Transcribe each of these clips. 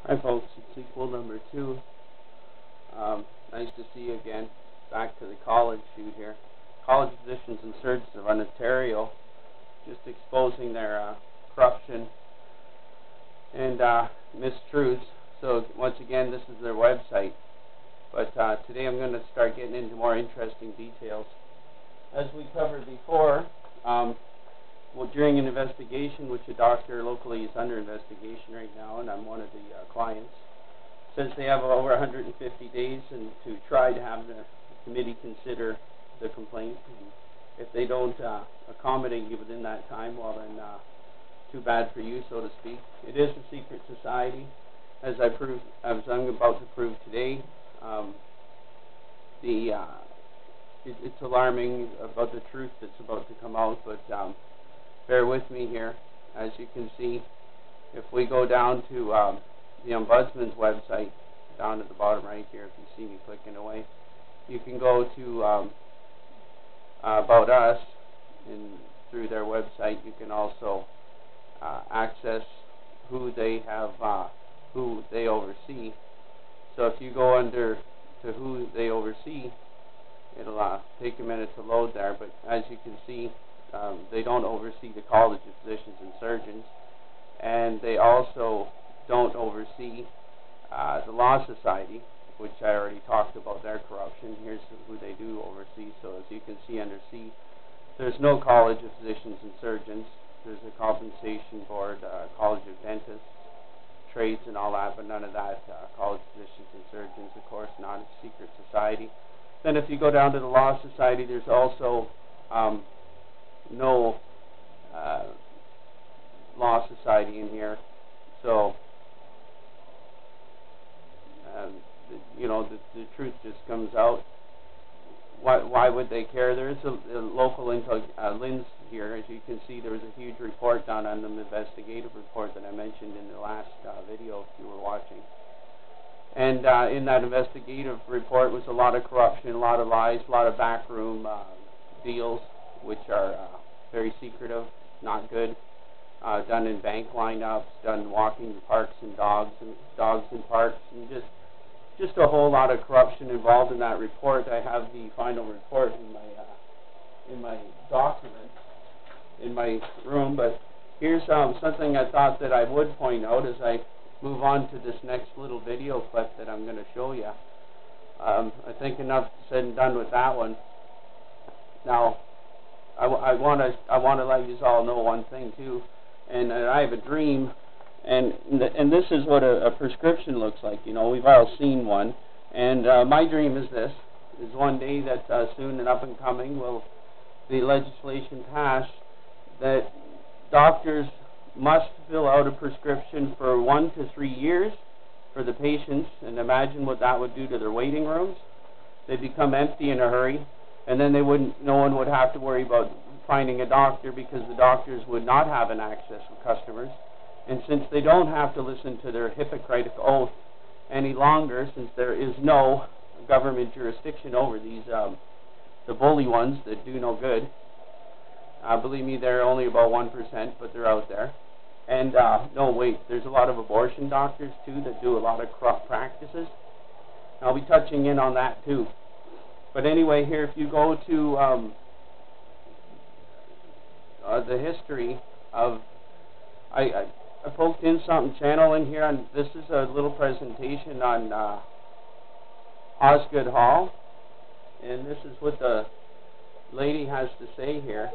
Hi folks, it's equal number 2. Nice to see you again. Back to the college shoot here. College Physicians and Surgeons of Ontario, just exposing their corruption and mistruths. So once again, this is their website. But today I'm going to start getting into more interesting details. As we covered before, during an investigation, which a doctor locally is under investigation right now, and I'm one of the clients, says they have over 150 days to try to have the committee consider the complaint. And if they don't accommodate you within that time, well then, too bad for you, so to speak. It is a secret society, as I'm about to prove today. It's alarming about the truth that's about to come out, but bear with me here. As you can see, if we go down to the Ombudsman's website, down at the bottom right here, if you see me clicking away, you can go to About Us, and through their website you can also access who they have, who they oversee. So if you go under to who they oversee, it'll take a minute to load there, but as you can see, they don't oversee the College of Physicians and Surgeons, and they also don't oversee the Law Society, which I already talked about their corruption. Here's who they do oversee. So as you can see under C, there's no College of Physicians and Surgeons. There's a compensation board, College of Dentists, trades and all that, but none of that. College of Physicians and Surgeons, of course, not a secret society. Then if you go down to the Law Society, there's also no Law Society in here. So the truth just comes out. Why would they care? There is a local lens here. As you can see, there was a huge report done on the investigative report that I mentioned in the last video, if you were watching. And in that investigative report was a lot of corruption, a lot of lies, a lot of backroom deals, which are very secretive, not good, done in bank lineups, done walking the parks and dogs in parks, and just a whole lot of corruption involved in that report. I have the final report in my document in my room, but here's something I thought that I would point out as I move on to this next little video clip that I'm going to show you. I think enough said and done with that one. Now, I want to let you all know one thing too, and I have a dream, and this is what a prescription looks like. You know, we've all seen one, and my dream is this: is one day that soon and up and coming will the legislation pass that doctors must fill out a prescription for 1 to 3 years for the patients, and imagine what that would do to their waiting rooms. They'd become empty in a hurry, and then no one would have to worry about finding a doctor, because the doctors would not have an access with customers. And since they don't have to listen to their Hippocratic oath any longer, since there is no government jurisdiction over these, the bully ones that do no good, believe me, they're only about 1%, but they're out there. And no, wait, there's a lot of abortion doctors too that do a lot of corrupt practices. I'll be touching in on that too. But anyway, here, if you go to the history of, I poked in something channeling here, and this is a little presentation on Osgood Hall, and this is what the lady has to say here.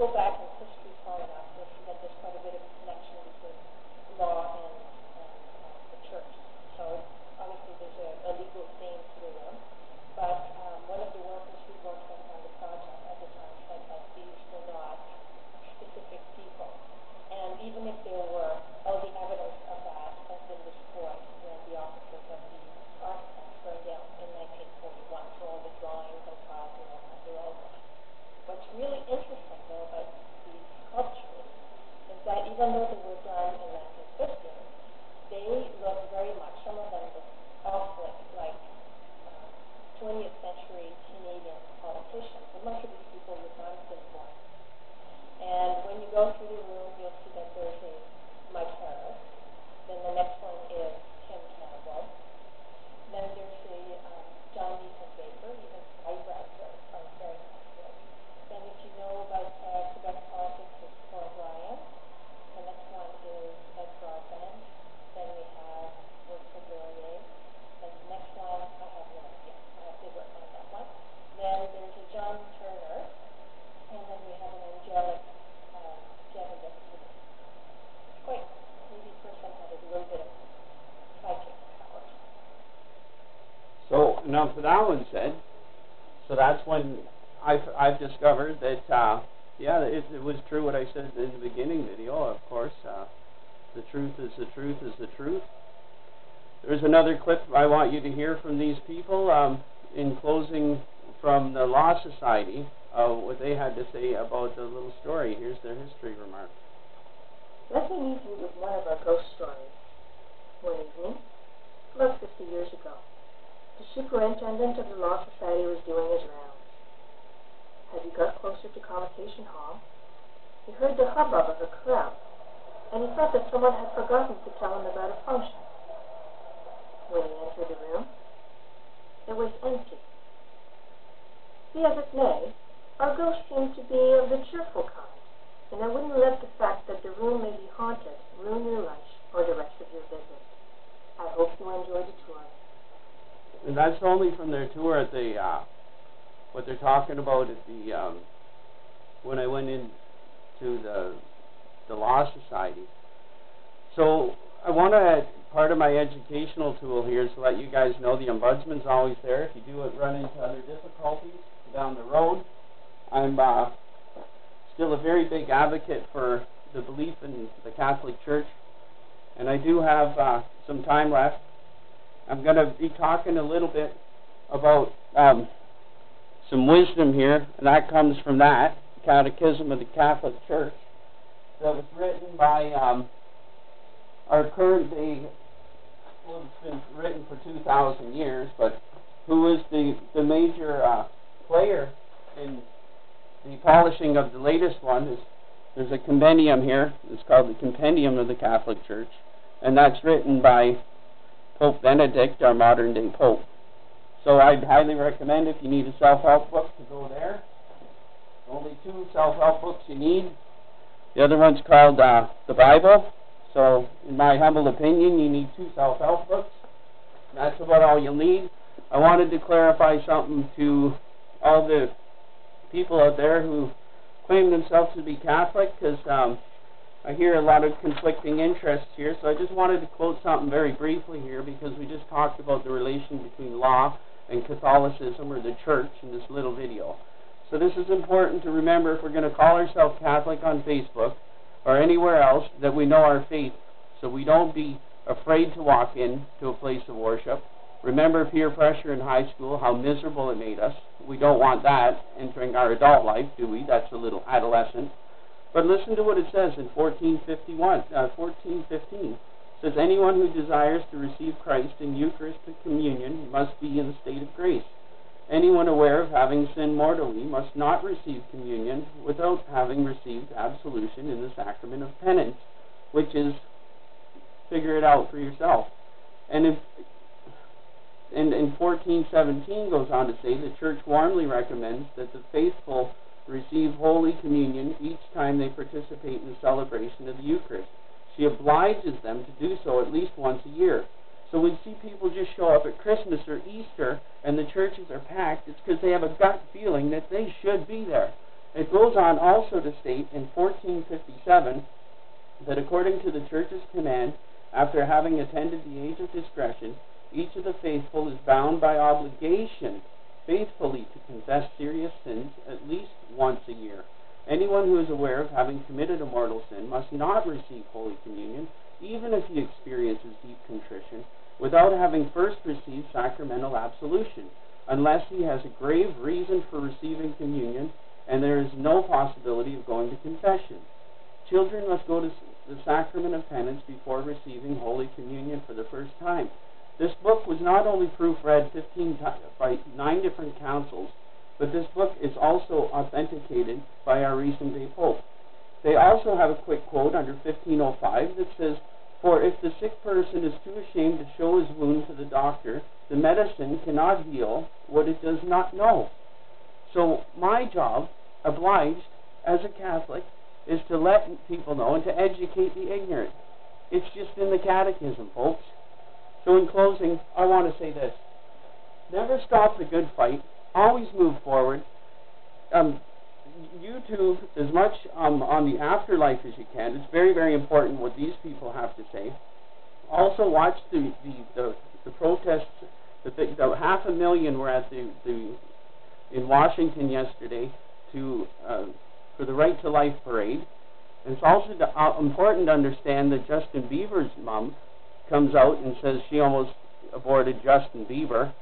go back in history far enough, you'll see that there's quite a bit of connection between law and the church. So obviously there's a legal theme to the room. But one of the workers who worked on the project at the time said that these were not specific people. And even if there were, all the evidence of that has been destroyed when the offices of the architects burned down in 1941. So all the drawings and files and all that, they're all gone. What's really interesting, though, about these sculptures is that even though they were done in 1915, they look very much, some of them look awfully like 20th century Canadian politicians. And most of these people would not have been born. And when you go through the room, you'll see that there's a Mike Harris. Then the next one is Tim Campbell. Then there's a John Nathan Baker. Even eyebrows are very accurate. Then if you know about Quebec politics, it's Paul Ryan. The next one is Ed Broadbent. Then we have Wilfrid Laurier. Then the next one, I have no idea. I have to work on that one. Then there's a John Turner. And then we have an angelic Jehovah's Witness. It's quite, maybe the person had a little bit of psychic powers. So now for that one said, so that's when I've discovered that yeah, it was true what I said in the beginning video. Of course, the truth is the truth is the truth. There's another clip I want you to hear from these people in closing from the Law Society, what they had to say about the little story. Here's their history remark. Let me leave you with one of our ghost stories. One evening, about 50 years ago, the superintendent of the Law Society was doing his rounds. As he got closer to Convocation Hall, he heard the hubbub of a crowd, and he thought that someone had forgotten to tell him about a function. When he entered the room, it was empty. Be as it may, our ghosts seem to be of the cheerful kind, and I wouldn't let the fact that the room may be haunted ruin your lunch or the rest of your visit. I hope you enjoy the tour. And that's only from their tour at the, what they're talking about at the, when I went into the Law Society. So I want to, part of my educational tool here is to let you guys know the Ombudsman's always there. If you do run into other difficulties down the road, I'm still a very big advocate for the belief in the Catholic Church, and I do have some time left. I'm going to be talking a little bit about some wisdom here, and that comes from that Catechism of the Catholic Church that was written by our current day, well, it's been written for 2,000 years, but who is the major player in the polishing of the latest one. Is there's a compendium here. It's called the Compendium of the Catholic Church, and that's written by Pope Benedict, our modern day Pope. So I'd highly recommend, if you need a self-help book, to go there. Only 2 self-help books you need. The other one's called the Bible. So in my humble opinion, you need 2 self-help books. That's about all you'll need. I wanted to clarify something to all the people out there who claim themselves to be Catholic, because I hear a lot of conflicting interests here. So I just wanted to quote something very briefly here, because we just talked about the relation between law and Catholicism, or the church, in this little video. So this is important to remember if we're going to call ourselves Catholic on Facebook or anywhere else, that we know our faith, so we don't be afraid to walk into a place of worship. Remember peer pressure in high school, how miserable it made us. We don't want that entering our adult life, do we? That's a little adolescent. But listen to what it says in 1415. It says, anyone who desires to receive Christ in Eucharistic communion must be in the state of grace. Anyone aware of having sinned mortally must not receive communion without having received absolution in the sacrament of penance, which is, figure it out for yourself. And in 1417 goes on to say, the Church warmly recommends that the faithful receive Holy Communion each time they participate in the celebration of the Eucharist. She obliges them to do so at least once a year. So when you see people just show up at Christmas or Easter and the churches are packed, it's because they have a gut feeling that they should be there. It It goes on also to state in 1457 that according to the Church's command, after having attained the age of discretion, each of the faithful is bound by obligation faithfully to confess serious sins at least once a year. Anyone who is aware of having committed a mortal sin must not receive Holy Communion, even if he experiences deep contrition, without having first received sacramental absolution, unless he has a grave reason for receiving communion and there is no possibility of going to confession. Children must go to the sacrament of penance before receiving Holy Communion for the first time. This book was not only proofread 15 times by 9 different councils, but this book is also authenticated by our recent day Pope. They also have a quick quote under 1505 that says, "For if the sick person is too ashamed to show his wound to the doctor, the medicine cannot heal what it does not know." So my job, obliged as a Catholic, is to let people know and to educate the ignorant. It's just in the Catechism, folks. So in closing, I want to say this. Never stop the good fight. Always move forward. YouTube as much on the afterlife as you can. It's very, very important what these people have to say. Also watch the protests. The 500,000 were at in Washington yesterday for the Right to Life parade. And it's also important to understand that Justin Bieber's mom comes out and says she almost aborted Justin Bieber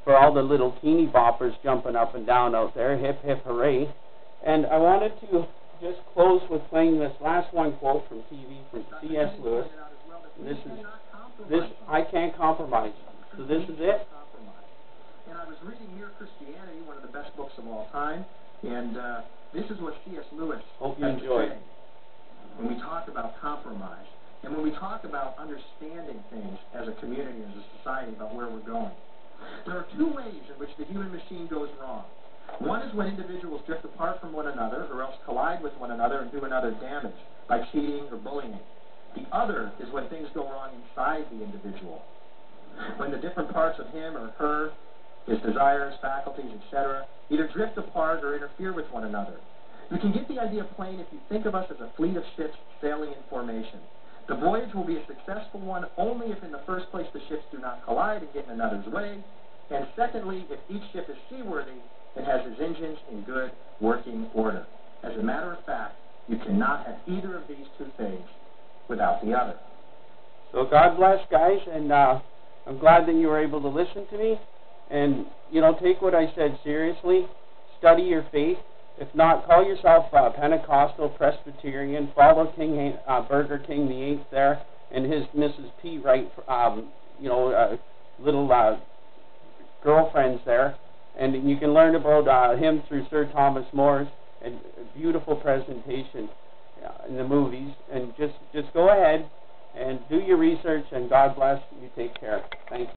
for all the little teeny boppers jumping up and down out there. Hip, hip, hooray. And I wanted to just close with playing this last one quote from TV from C.S. Lewis. I can't compromise. So this is it. And I was reading Mere Christianity, one of the best books of all time, and this is what C.S. Lewis Hope you has to enjoyed. say when we talk about compromise, and when we talk about understanding things as a community, as a society, about where we're going. There are 2 ways in which the human machine goes wrong. One is when individuals drift apart from one another, or else collide with one another and do another damage by cheating or bullying. The other is when things go wrong inside the individual, when the different parts of him or her, his desires, faculties, etc., either drift apart or interfere with one another. You can get the idea plain if you think of us as a fleet of ships sailing in formation. The voyage will be a successful one only if in the first place the ships do not collide and get in another's way, and secondly, if each ship is seaworthy and has its engines in good working order. As a matter of fact, you cannot have either of these 2 things without the other. So God bless, guys, and I'm glad that you were able to listen to me. And, take what I said seriously. Study your faith. If not, call yourself Pentecostal, Presbyterian, follow Burger King the 8th there, and his Mrs. P. Wright, little girlfriends there. And you can learn about him through Sir Thomas Moore's and beautiful presentation in the movies. And just go ahead and do your research, and God bless. You take care. Thank you.